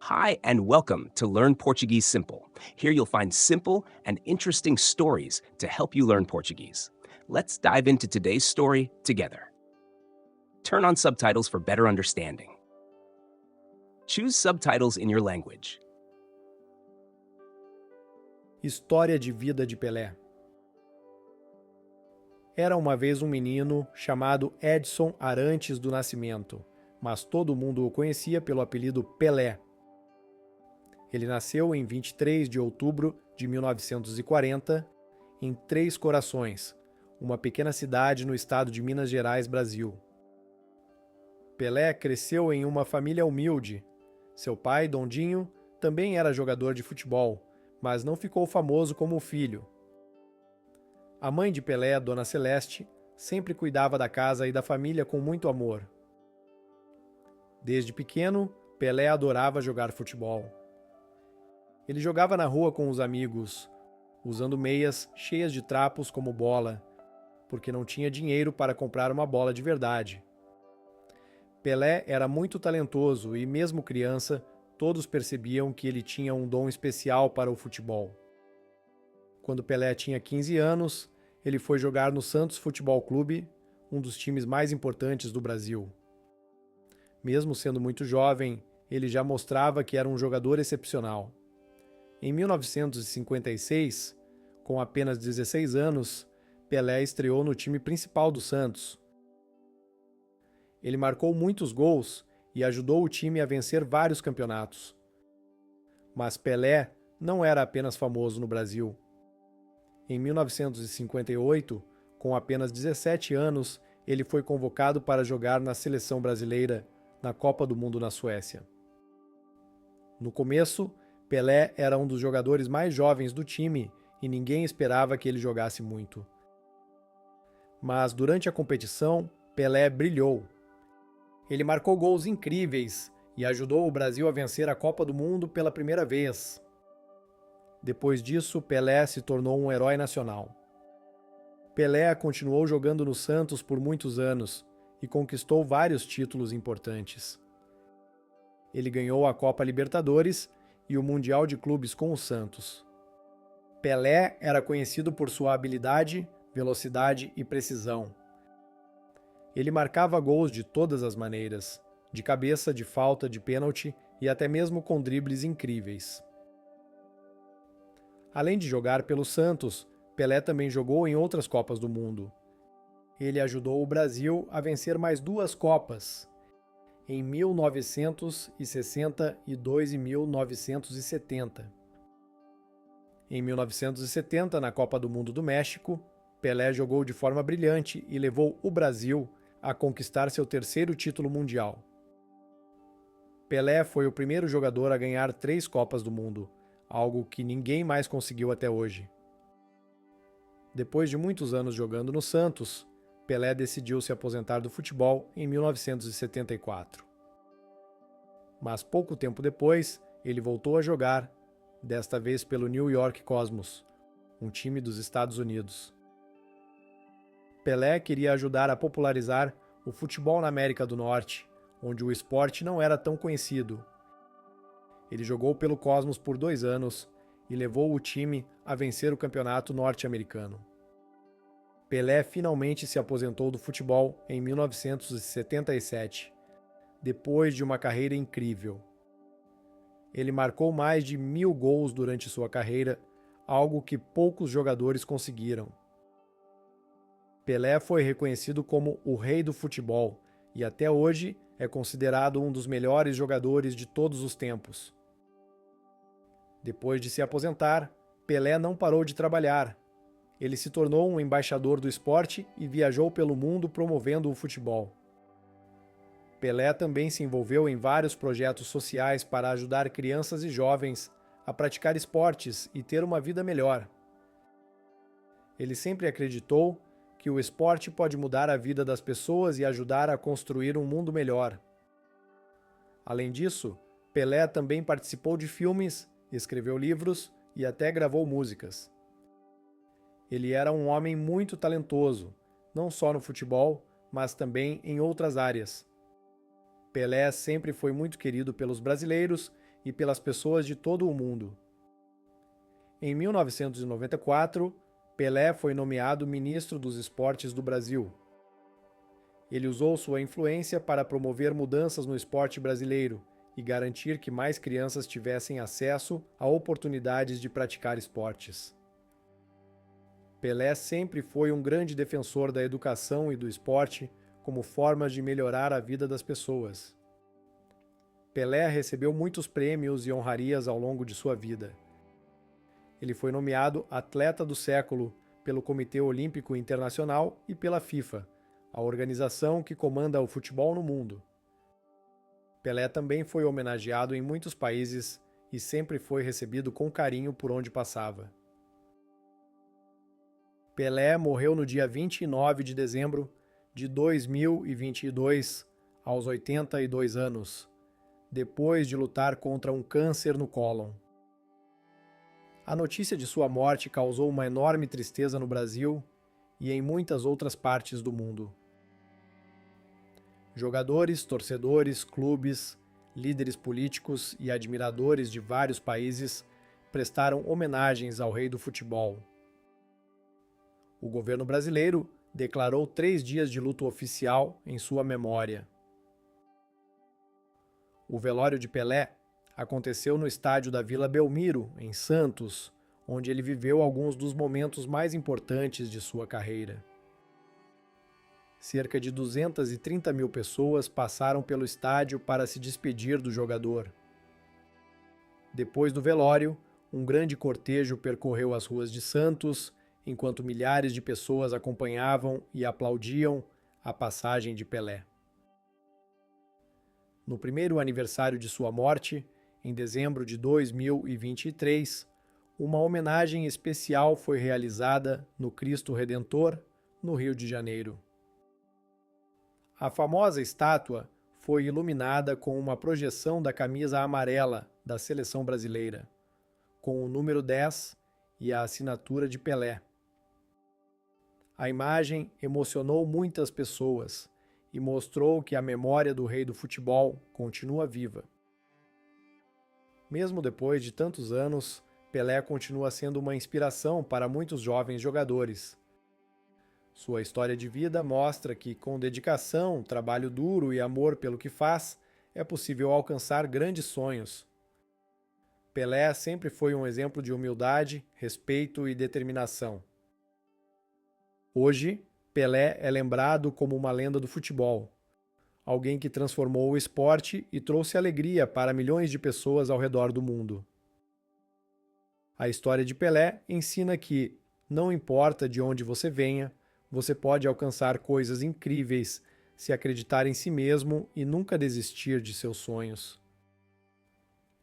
Hi, and welcome to Learn Portuguese Simple. Here you'll find simple and interesting stories to help you learn Portuguese. Let's dive into today's story together. Turn on subtitles for better understanding. Choose subtitles in your language. História de vida de Pelé. Era uma vez um menino chamado Edson Arantes do Nascimento, mas todo mundo o conhecia pelo apelido Pelé. Ele nasceu em 23 de outubro de 1940 em Três Corações, uma pequena cidade no estado de Minas Gerais, Brasil. Pelé cresceu em uma família humilde. Seu pai, Dondinho, também era jogador de futebol, mas não ficou famoso como o filho. A mãe de Pelé, Dona Celeste, sempre cuidava da casa e da família com muito amor. Desde pequeno, Pelé adorava jogar futebol. Ele jogava na rua com os amigos, usando meias cheias de trapos como bola, porque não tinha dinheiro para comprar uma bola de verdade. Pelé era muito talentoso e, mesmo criança, todos percebiam que ele tinha um dom especial para o futebol. Quando Pelé tinha 15 anos, ele foi jogar no Santos Futebol Clube, um dos times mais importantes do Brasil. Mesmo sendo muito jovem, ele já mostrava que era um jogador excepcional. Em 1956, com apenas 16 anos, Pelé estreou no time principal do Santos. Ele marcou muitos gols e ajudou o time a vencer vários campeonatos. Mas Pelé não era apenas famoso no Brasil. Em 1958, com apenas 17 anos, ele foi convocado para jogar na seleção brasileira na Copa do Mundo na Suécia. No começo, Pelé era um dos jogadores mais jovens do time e ninguém esperava que ele jogasse muito. Mas durante a competição, Pelé brilhou. Ele marcou gols incríveis e ajudou o Brasil a vencer a Copa do Mundo pela primeira vez. Depois disso, Pelé se tornou um herói nacional. Pelé continuou jogando no Santos por muitos anos e conquistou vários títulos importantes. Ele ganhou a Copa Libertadores e o Mundial de Clubes com o Santos. Pelé era conhecido por sua habilidade, velocidade e precisão. Ele marcava gols de todas as maneiras, de cabeça, de falta, de pênalti e até mesmo com dribles incríveis. Além de jogar pelo Santos, Pelé também jogou em outras Copas do Mundo. Ele ajudou o Brasil a vencer mais duas Copas, em 1962 e 1970. Em 1970, na Copa do Mundo do México, Pelé jogou de forma brilhante e levou o Brasil a conquistar seu terceiro título mundial. Pelé foi o primeiro jogador a ganhar 3 Copas do Mundo, algo que ninguém mais conseguiu até hoje. Depois de muitos anos jogando no Santos, Pelé decidiu se aposentar do futebol em 1974. Mas pouco tempo depois, ele voltou a jogar, desta vez pelo New York Cosmos, um time dos Estados Unidos. Pelé queria ajudar a popularizar o futebol na América do Norte, onde o esporte não era tão conhecido. Ele jogou pelo Cosmos por 2 anos e levou o time a vencer o campeonato norte-americano. Pelé finalmente se aposentou do futebol em 1977, depois de uma carreira incrível. Ele marcou mais de 1000 gols durante sua carreira, algo que poucos jogadores conseguiram. Pelé foi reconhecido como o rei do futebol e até hoje é considerado um dos melhores jogadores de todos os tempos. Depois de se aposentar, Pelé não parou de trabalhar. Ele se tornou um embaixador do esporte e viajou pelo mundo promovendo o futebol. Pelé também se envolveu em vários projetos sociais para ajudar crianças e jovens a praticar esportes e ter uma vida melhor. Ele sempre acreditou que o esporte pode mudar a vida das pessoas e ajudar a construir um mundo melhor. Além disso, Pelé também participou de filmes, escreveu livros e até gravou músicas. Ele era um homem muito talentoso, não só no futebol, mas também em outras áreas. Pelé sempre foi muito querido pelos brasileiros e pelas pessoas de todo o mundo. Em 1994, Pelé foi nomeado ministro dos Esportes do Brasil. Ele usou sua influência para promover mudanças no esporte brasileiro e garantir que mais crianças tivessem acesso a oportunidades de praticar esportes. Pelé sempre foi um grande defensor da educação e do esporte como formas de melhorar a vida das pessoas. Pelé recebeu muitos prêmios e honrarias ao longo de sua vida. Ele foi nomeado Atleta do Século pelo Comitê Olímpico Internacional e pela FIFA, a organização que comanda o futebol no mundo. Pelé também foi homenageado em muitos países e sempre foi recebido com carinho por onde passava. Pelé morreu no dia 29 de dezembro de 2022, aos 82 anos, depois de lutar contra um câncer no cólon. A notícia de sua morte causou uma enorme tristeza no Brasil e em muitas outras partes do mundo. Jogadores, torcedores, clubes, líderes políticos e admiradores de vários países prestaram homenagens ao rei do futebol. O governo brasileiro declarou 3 dias de luto oficial em sua memória. O velório de Pelé aconteceu no estádio da Vila Belmiro, em Santos, onde ele viveu alguns dos momentos mais importantes de sua carreira. Cerca de 230 mil pessoas passaram pelo estádio para se despedir do jogador. Depois do velório, um grande cortejo percorreu as ruas de Santos, enquanto milhares de pessoas acompanhavam e aplaudiam a passagem de Pelé. No primeiro aniversário de sua morte, em dezembro de 2023, uma homenagem especial foi realizada no Cristo Redentor, no Rio de Janeiro. A famosa estátua foi iluminada com uma projeção da camisa amarela da seleção brasileira, com o número 10 e a assinatura de Pelé. A imagem emocionou muitas pessoas e mostrou que a memória do rei do futebol continua viva. Mesmo depois de tantos anos, Pelé continua sendo uma inspiração para muitos jovens jogadores. Sua história de vida mostra que, com dedicação, trabalho duro e amor pelo que faz, é possível alcançar grandes sonhos. Pelé sempre foi um exemplo de humildade, respeito e determinação. Hoje, Pelé é lembrado como uma lenda do futebol, alguém que transformou o esporte e trouxe alegria para milhões de pessoas ao redor do mundo. A história de Pelé ensina que, não importa de onde você venha, você pode alcançar coisas incríveis se acreditar em si mesmo e nunca desistir de seus sonhos.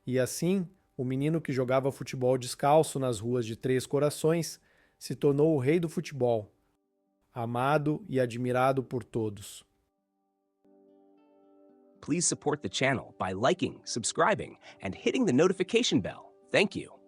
E assim, o menino que jogava futebol descalço nas ruas de Três Corações se tornou o rei do futebol, amado e admirado por todos. Please support the channel by liking, subscribing, and hitting the notification bell. Thank you.